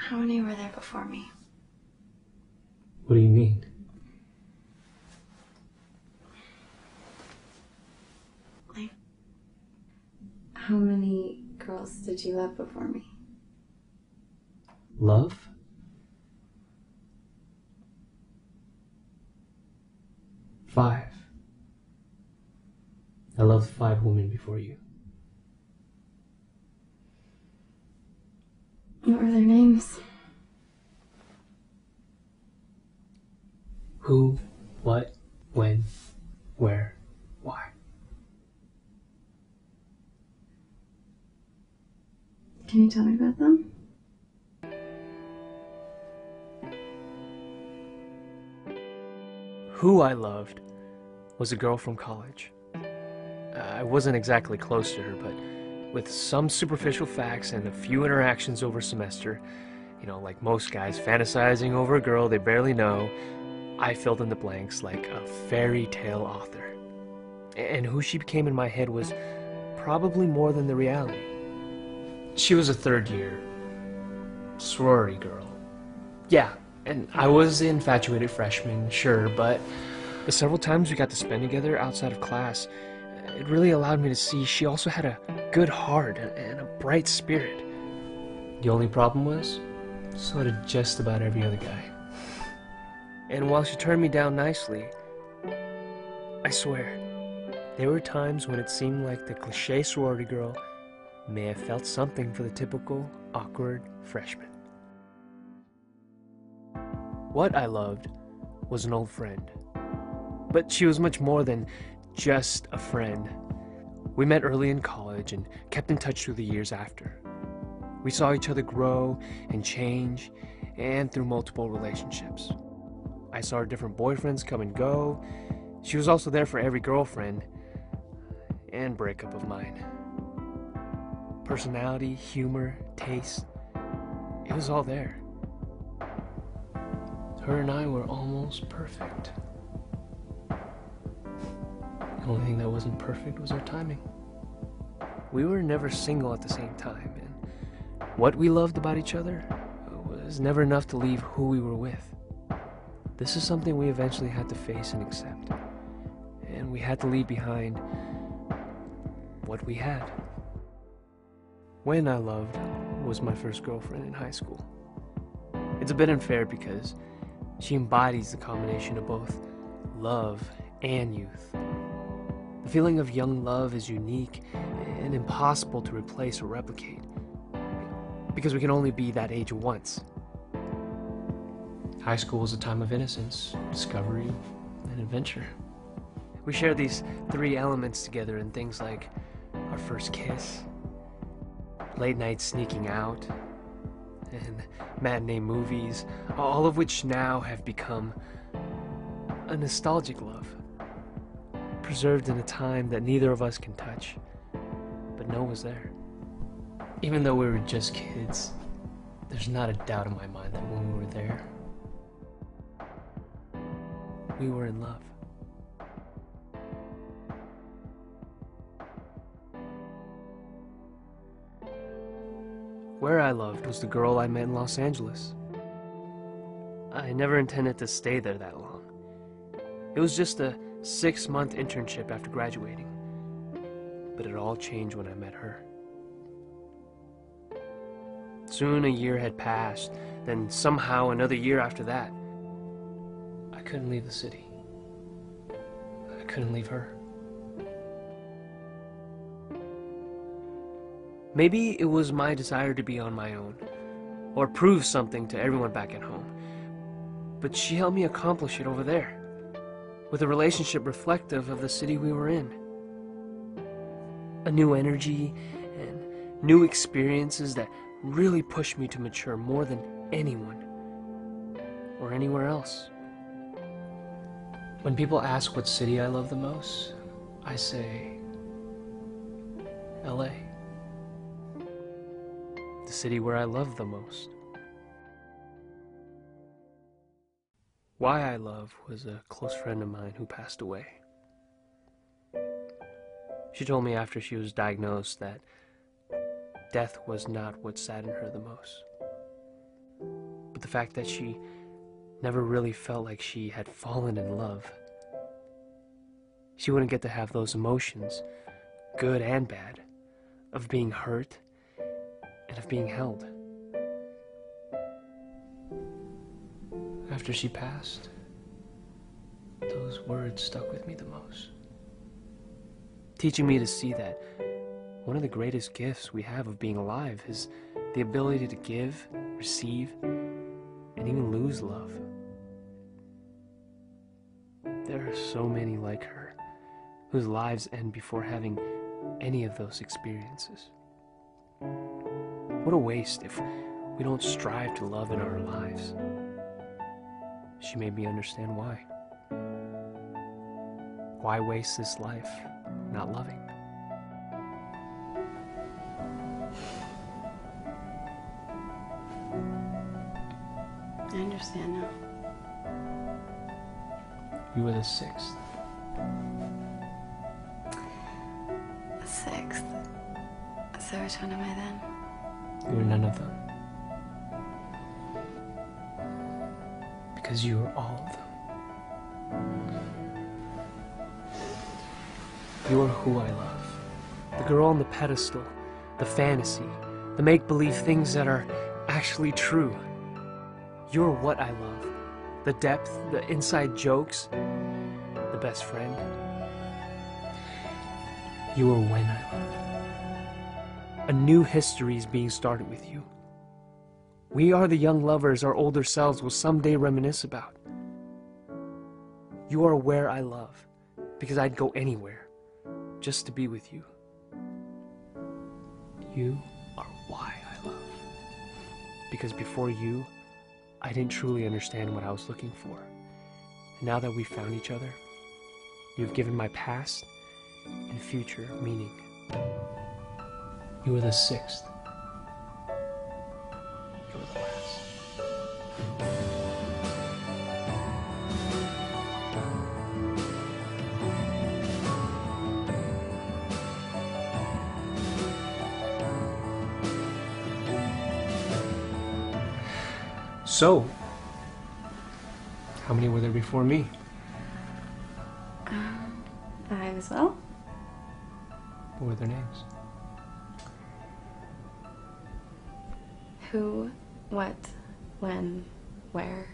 How many were there before me? What do you mean? Like, how many girls did you love before me? Love? Five. I loved 5 women before you. What were their names? Who, what, when, where, why. Can you tell me about them? Who I loved was a girl from college. I wasn't exactly close to her, but with some superficial facts and a few interactions over a semester, like most guys fantasizing over a girl they barely know, I filled in the blanks like a fairy tale author. And who she became in my head was probably more than the reality. She was a third-year sorority girl. Yeah, and I was the infatuated freshman, sure, but the several times we got to spend together outside of class, it really allowed me to see she also had a good heart and a bright spirit. The only problem was, so did just about every other guy. And while she turned me down nicely, I swear, there were times when it seemed like the cliche sorority girl may have felt something for the typical awkward freshman. What I loved was an old friend. But she was much more than just a friend. We met early in college and kept in touch through the years after. We saw each other grow and change, and through multiple relationships. I saw her different boyfriends come and go. She was also there for every girlfriend and breakup of mine. Personality, humor, taste, it was all there. Her and I were almost perfect. The only thing that wasn't perfect was our timing. We were never single at the same time, and what we loved about each other was never enough to leave who we were with. This is something we eventually had to face and accept, and we had to leave behind what we had. When I loved was my first girlfriend in high school. It's a bit unfair because she embodies the combination of both love and youth. The feeling of young love is unique and impossible to replace or replicate, because we can only be that age once. High school is a time of innocence, discovery, and adventure. We share these 3 elements together in things like our first kiss, late night sneaking out, and matinee movies, all of which now have become a nostalgic love, preserved in a time that neither of us can touch, but know was there. Even though we were just kids, there's not a doubt in my mind that when we were there, we were in love. Where I loved was the girl I met in Los Angeles. I never intended to stay there that long. It was just a 6-month internship after graduating, but it all changed when I met her. Soon a year had passed, then somehow another year after that. I couldn't leave the city. I couldn't leave her. Maybe it was my desire to be on my own, or prove something to everyone back at home, but she helped me accomplish it over there, with a relationship reflective of the city we were in. A new energy and new experiences that really pushed me to mature more than anyone or anywhere else. When people ask what city I love the most, I say LA. The city where I love the most. Why I Love was a close friend of mine who passed away. She told me after she was diagnosed that death was not what saddened her the most. the fact that she never really felt like she had fallen in love. She wouldn't get to have those emotions, good and bad, of being hurt and of being held. After she passed, those words stuck with me the most, teaching me to see that one of the greatest gifts we have of being alive is the ability to give, receive, and even lose love. There are so many like her, whose lives end before having any of those experiences. What a waste if we don't strive to love in our lives. She made me understand why. Why waste this life not loving? I understand now. You were the sixth. The sixth. So which one am I then? You were none of them. Because you were all of them. You are who I love. The girl on the pedestal, the fantasy, the make-believe things that are actually true. You're what I love. The depth, the inside jokes, the best friend. You are when I love. A new history is being started with you. We are the young lovers our older selves will someday reminisce about. You are where I love, because I'd go anywhere just to be with you. You are why I love, because before you, I didn't truly understand what I was looking for. And now that we found each other, you've given my past and future meaning. You were the sixth. You were the last. So, how many were there before me? 5 as well. What were their names? Who, what, when, where.